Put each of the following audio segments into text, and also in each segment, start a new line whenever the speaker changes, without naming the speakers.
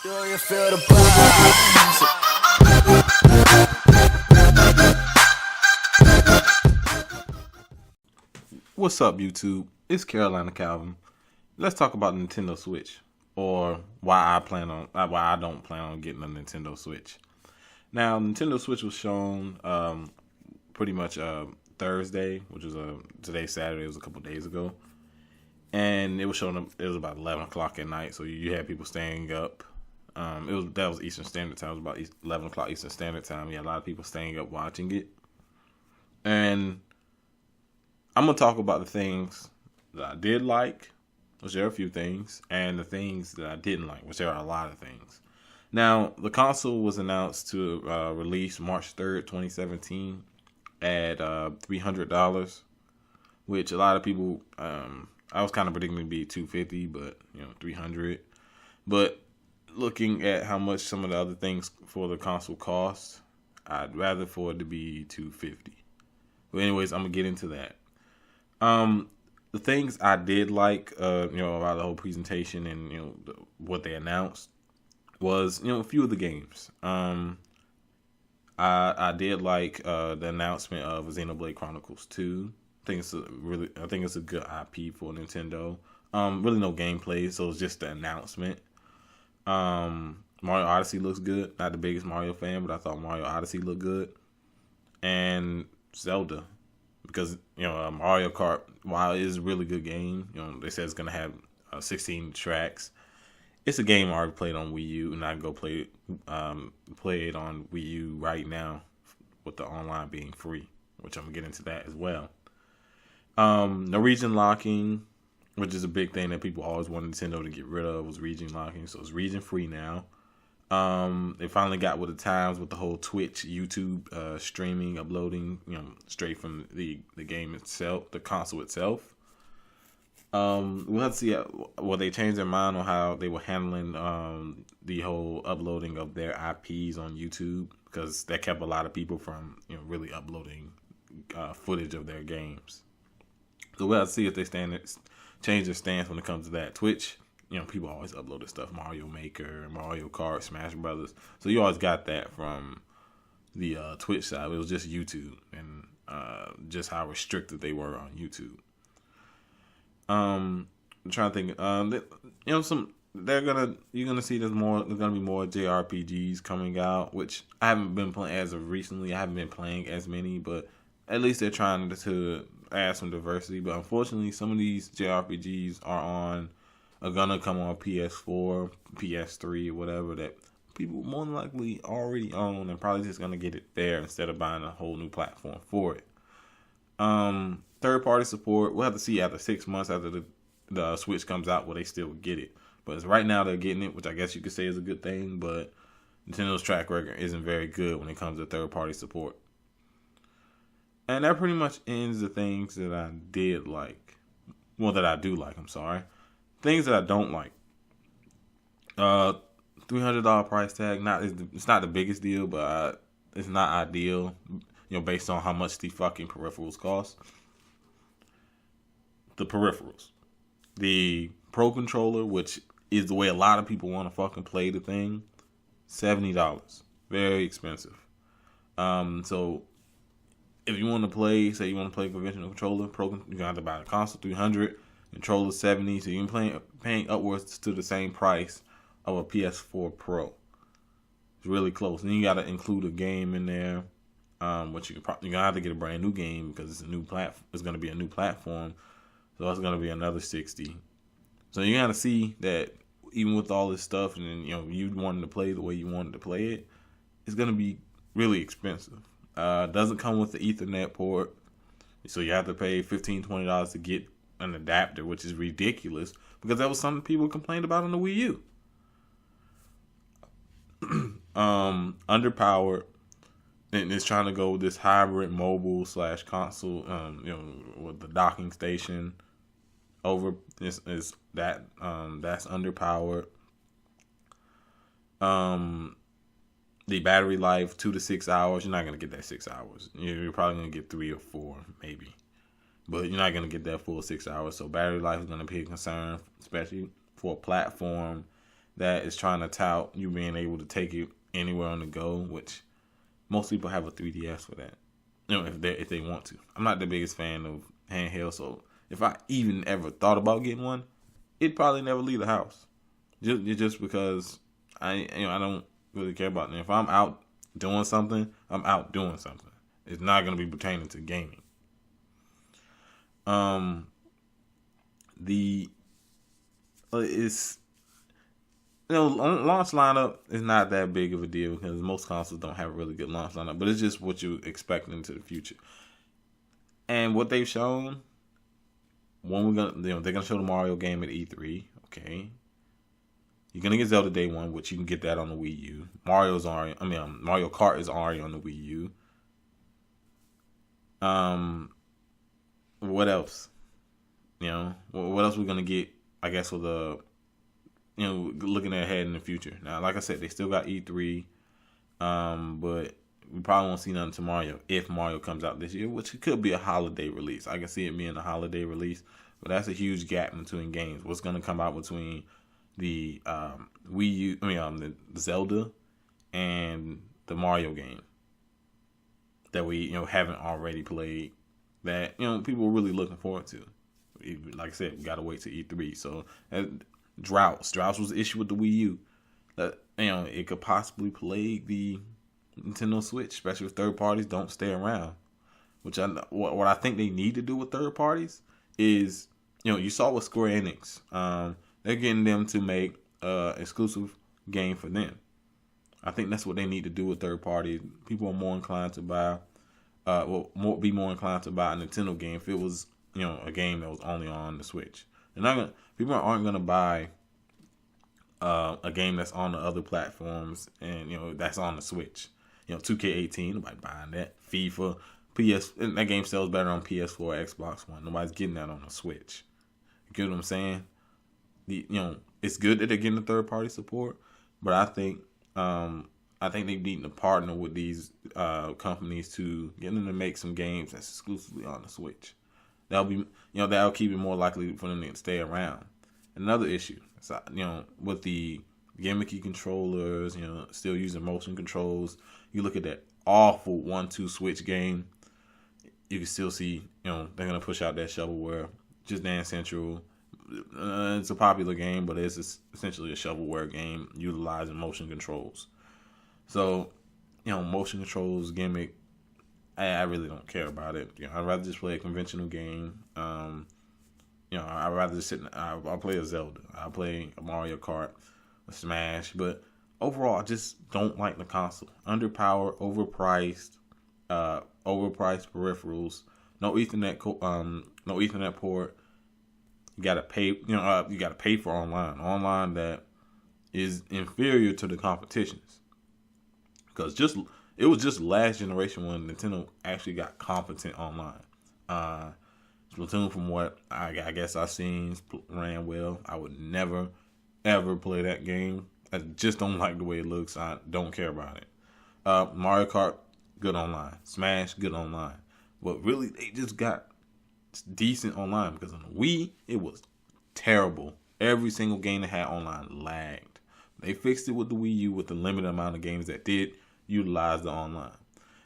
Do you feel the vibes?
What's up, YouTube? It's Carolina Calvin. Let's talk about Nintendo Switch, or why I don't plan on getting a Nintendo Switch. Now, Nintendo Switch was shown pretty much Thursday, which was today's Saturday. It was a couple days ago, and it was showing up. It was about 11 o'clock at night, so you had people staying up. That was Eastern Standard Time. It was about 11 o'clock Eastern Standard Time. You had a lot of people staying up watching it, and I'm gonna talk about the things that I did like, which there are a few things, and the things that I didn't like, which there are a lot of things. Now, the console was announced to release March 3rd, 2017 at $300, which a lot of people, I was kind of predicting it to be $250, but, $300. But looking at how much some of the other things for the console cost, I'd rather for it to be $250. But anyways, I'm going to get into that. The things I did like, about the whole presentation and, what they announced was, a few of the games. I did like the announcement of Xenoblade Chronicles 2. I think it's a good IP for Nintendo. Really no gameplay, so it's just the announcement. Mario Odyssey looks good. Not the biggest Mario fan, but I thought Mario Odyssey looked good. And Zelda. Because, Mario Kart, while it is a really good game, they said it's going to have 16 tracks. It's a game I already played on Wii U, and I can go play it on Wii U right now with the online being free, which I'm going to get into that as well. No region locking, which is a big thing that people always wanted Nintendo to get rid of, was region locking. So it's region free now. They finally got with the times with the whole Twitch, YouTube streaming, uploading, straight from the game itself, the console itself. We'll have to see will they change their mind on how they were handling the whole uploading of their IPs on YouTube, because that kept a lot of people from really uploading footage of their games. So we'll have to see if they change their stance when it comes to that. Twitch, people always uploaded stuff, Mario Maker, Mario Kart, Smash Brothers. So you always got that from the Twitch side. It was just YouTube and just how restricted they were on YouTube. I'm trying to think. You're gonna see there's gonna be more JRPGs coming out, which I haven't been playing as of recently. I haven't been playing as many, but at least they're trying to add some diversity. But unfortunately, some of these JRPGs are gonna come on PS4, PS3, or whatever, that people more than likely already own and probably just gonna get it there instead of buying a whole new platform for it. Third party support, we'll have to see after 6 months after the Switch comes out will they still get it. But right now they're getting it, which I guess you could say is a good thing, but Nintendo's track record isn't very good when it comes to third party support. And that pretty much ends the things that I did like. Well, that I do like, I'm sorry. Things that I don't like. $300 price tag. It's not the biggest deal, but it's not ideal. Based on how much the fucking peripherals cost. The peripherals, the Pro Controller, which is the way a lot of people want to fucking play the thing, $70, very expensive. So if you want to play, say you want to play conventional controller, you're gonna have to buy the console, $300. Controller $70, so you're paying upwards to the same price of a PS4 Pro. It's really close. And you got to include a game in there, which you're gonna have to get a brand new game because it's a new It's gonna be a new platform, so that's gonna be another $60. So you gotta see that even with all this stuff, and you wanting to play the way you wanted to play it, it's gonna be really expensive. Doesn't come with the Ethernet port, so you have to pay $15-$20 to get an adapter, which is ridiculous because that was something people complained about on the Wii U. Underpowered, and it's trying to go with this hybrid mobile / console, with the docking station. That's underpowered. The battery life 2 to 6 hours. You're not gonna get that 6 hours. You're probably gonna get 3 or 4, maybe. But you're not going to get that full 6 hours. So battery life is going to be a concern, especially for a platform that is trying to tout you being able to take it anywhere on the go, which most people have a 3DS for that. If they want to. I'm not the biggest fan of handheld, so if I even ever thought about getting one, it'd probably never leave the house. Just because I don't really care about it. If I'm out doing something, I'm out doing something. It's not going to be pertaining to gaming. It's launch lineup is not that big of a deal because most consoles don't have a really good launch lineup, but it's just what you expect into the future. And what they've shown, they're gonna show the Mario game at E3. Okay, you're gonna get Zelda Day 1, which you can get that on the Wii U. Mario Kart is already on the Wii U. What else? What else we're gonna get? I guess with looking ahead in the future. Now, like I said, they still got E3, but we probably won't see nothing to Mario if Mario comes out this year, which could be a holiday release. I can see it being a holiday release, but that's a huge gap between games. What's going to come out between the Wii U, the Zelda and the Mario game that we haven't already played that people are really looking forward to. Like I said, we got to wait to E3. So droughts was the issue with the Wii U. That it could possibly plague the Nintendo Switch, especially if third parties don't stay around. Which what I think they need to do with third parties is, you saw with Square Enix, they're getting them to make exclusive game for them. I think that's what they need to do with third parties. People are more inclined to buy, be more inclined to buy a Nintendo game if it was a game that was only on the Switch. People aren't gonna buy a game that's on the other platforms and that's on the Switch. 2K18, nobody buying that. FIFA, that game sells better on PS4, Xbox One. Nobody's getting that on the Switch. You get what I'm saying? It's good that they're getting the third party support, but I think they need to partner with these companies to get them to make some games that's exclusively on the Switch. That'll keep it more likely for them to stay around. Another issue, with the gimmicky controllers, still using motion controls. You look at that awful 1-2 Switch game, you can still see, they're gonna push out that shovelware. Just Dance Central. It's a popular game, but it's essentially a shovelware game utilizing motion controls. So, motion controls gimmick. I really don't care about it. I'd rather just play a conventional game. I'd rather just I'll play a Zelda. I'll play a Mario Kart, a Smash. But overall, I just don't like the console. Underpowered, overpriced peripherals. No Ethernet port. You gotta pay. You gotta pay for online. Online that is inferior to the competitions. Because it was just last generation when Nintendo actually got competent online. Splatoon, from what I guess I've seen, ran well. I would never, ever play that game. I just don't like the way it looks. I don't care about it. Mario Kart, good online. Smash, good online. But really, they just got decent online because on the Wii, it was terrible. Every single game that had online lagged. They fixed it with the Wii U with the limited amount of games that did utilize the online.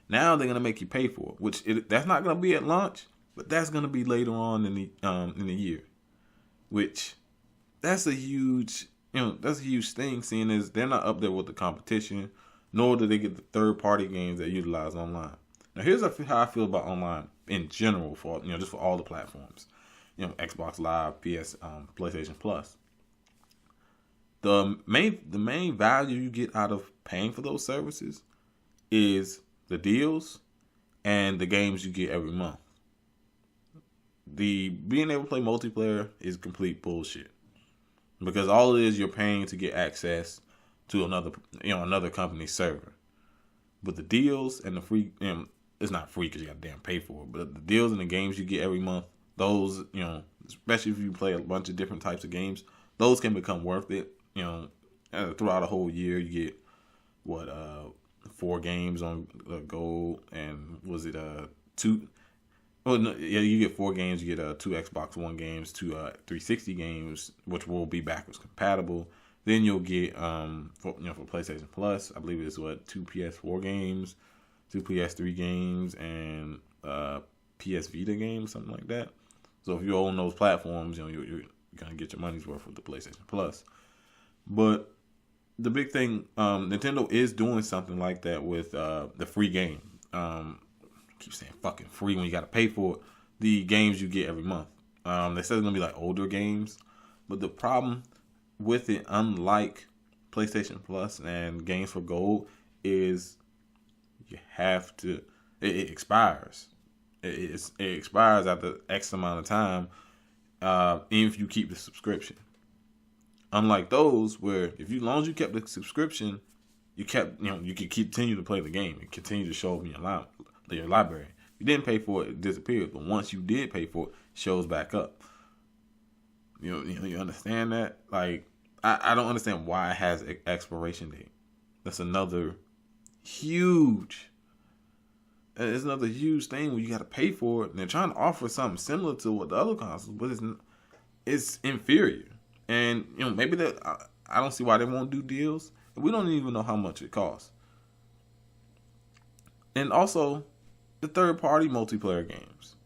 Now they're gonna make you pay for it, which that's not gonna be at launch, but that's gonna be later on in the year. Which that's a huge thing, seeing as they're not up there with the competition, nor do they get the third party games that utilize online. Now here's how I feel about online in general for just for all the platforms, Xbox Live, PS, PlayStation Plus. The main value you get out of paying for those services is the deals and the games you get every month. The being able to play multiplayer is complete bullshit, because all it is, you're paying to get access to another company's server. But the deals and the free, it's not free because you got to damn pay for it, but the deals and the games you get every month, those, especially if you play a bunch of different types of games, those can become worth it. Throughout a whole year, you get 4 games on Gold, and was it 2? Well, no, yeah, you get 4 games. You get 2 Xbox One games, 2 360 games, which will be backwards compatible, Then you'll get for PlayStation Plus, I believe it's what 2 PS4 games, 2 PS3 games, and PS Vita games, something like that. So if you own those platforms, you're gonna get your money's worth with the PlayStation Plus. But the big thing, Nintendo is doing something like that with the free game. I keep saying fucking free when you got to pay for it. The games you get every month. They said it's gonna be like older games, but the problem with it, unlike PlayStation Plus and Games for Gold, is you have to. It expires. It expires after X amount of time. If you keep the subscription. Unlike those where as long as you kept the subscription, you could continue to play the game and continue to show up in your library. If you didn't pay for it, it disappeared. But once you did pay for it, it shows back up. You understand that? Like, I don't understand why it has an expiration date. That's another huge. It's another huge thing where you got to pay for it, and they're trying to offer something similar to what the other consoles, but it's inferior. And maybe that I don't see why they won't do deals. We don't even know how much it costs. And also, the third-party multiplayer games.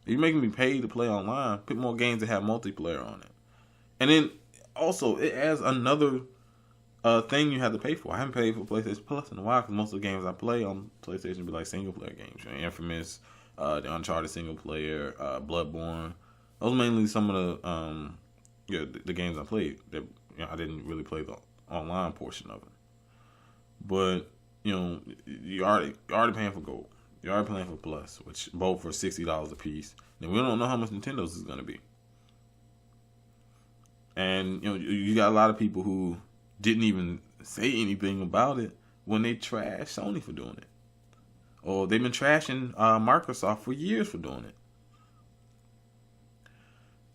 If you're making me pay to play online, pick more games that have multiplayer on it. And then also, it adds another thing you have to pay for. I haven't paid for PlayStation Plus in a while because most of the games I play on PlayStation be like single-player games. Infamous, the Uncharted single-player, Bloodborne. Those are mainly some of the games I played. That I didn't really play the online portion of it. But you're already paying for Gold. You're already paying for Plus, which both for $60 a piece. And we don't know how much Nintendo's is going to be. And you got a lot of people who didn't even say anything about it when they trashed Sony for doing it, or they've been trashing Microsoft for years for doing it.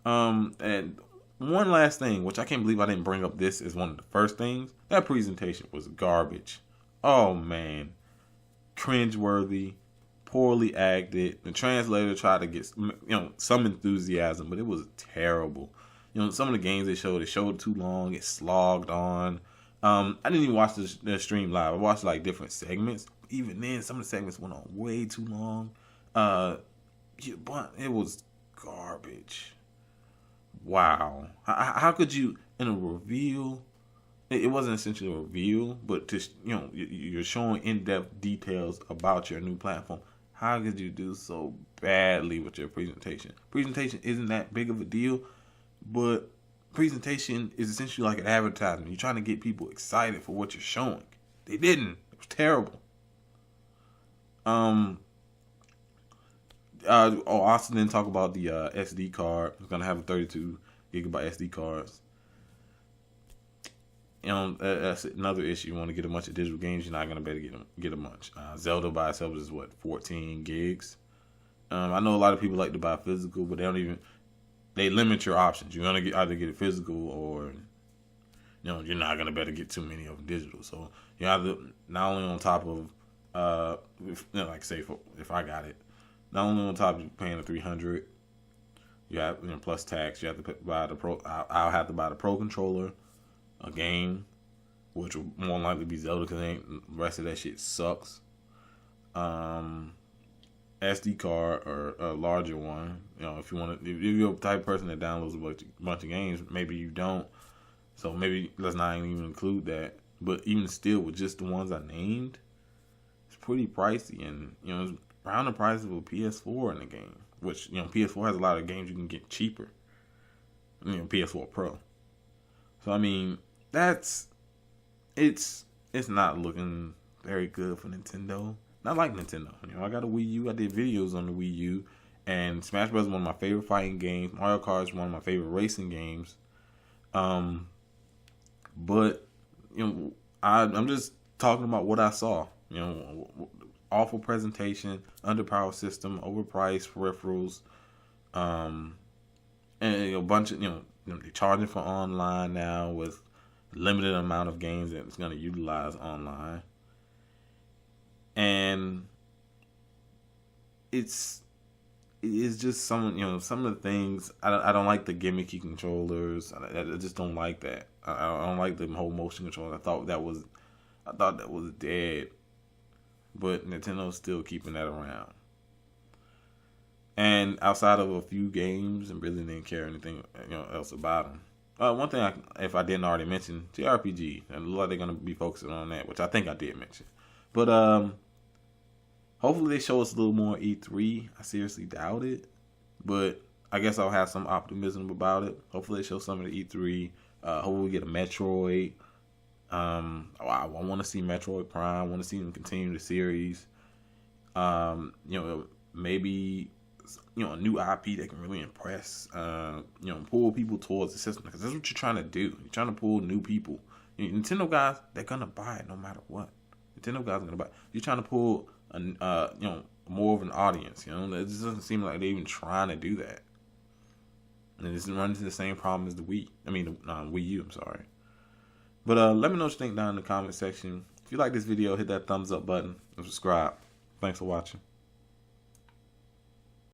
And one last thing, which I can't believe I didn't bring up this as one of the first things. That presentation was garbage. Oh man, cringeworthy, poorly acted. The translator tried to get some enthusiasm, but it was terrible. Some of the games they showed too long. It slogged on. I didn't even watch the stream live. I watched like different segments. Even then, some of the segments went on way too long. But it was garbage. Wow. How could you, in a reveal, it wasn't essentially a reveal, but you're showing in-depth details about your new platform. How could you do so badly with your presentation? Presentation isn't that big of a deal, but presentation is essentially like an advertisement. You're trying to get people excited for what you're showing. They didn't. It was terrible. Austin didn't talk about the SD card. It's gonna have a 32 gigabyte SD cards. That's another issue. You want to get a bunch of digital games, you're not gonna be able to get a bunch. Zelda by itself is 14 gigs. I know a lot of people like to buy physical, but they limit your options. You're gonna either get it physical or you're not gonna be able to get too many of them digital. So you either not only on top of if I got it, not only on top of paying the $300, you have plus tax. You have to buy the pro. I'll have to buy the Pro controller, a game, which will more likely be Zelda because the rest of that shit sucks. SD card or a larger one. If you're a type of person that downloads a bunch of games, maybe you don't. So maybe let's not even include that. But even still, with just the ones I named, it's pretty pricey, and it's around the price of a PS4 in the game. Which PS4 has a lot of games you can get cheaper. PS4 Pro. So I mean, it's not looking very good for Nintendo. Not like Nintendo. I got a Wii U. I did videos on the Wii U, and Smash Bros. Is one of my favorite fighting games. Mario Kart is one of my favorite racing games. But I'm just talking about what I saw. Awful presentation, underpowered system, overpriced peripherals, and a bunch of they're charging for online now with limited amount of games that it's going to utilize online. And it's it's just some some of the things I don't like the gimmicky controllers. I just don't like that. I don't like the whole motion controller. I thought that was dead, but Nintendo's still keeping that around. And outside of a few games, and really didn't care anything else about them. One thing, if I didn't already mention, JRPG, and a lot they're gonna be focusing on that, which I think I did mention. But hopefully they show us a little more E3. I seriously doubt it, but I guess I'll have some optimism about it. Hopefully they show some of the E3. Hopefully we get a Metroid. I want to see Metroid Prime. I want to see them continue the series. Maybe a new IP that can really impress. Pull people towards the system, because that's what you're trying to do. You're trying to pull new people. Nintendo guys, they're gonna buy it no matter what. Nintendo guys are gonna buy it. You're trying to pull more of an audience. It just doesn't seem like they're even trying to do that. And this runs into the same problem as the Wii. Wii U. I'm sorry. But let me know what you think down in the comment section. If you like this video, hit that thumbs up button and subscribe. Thanks for watching.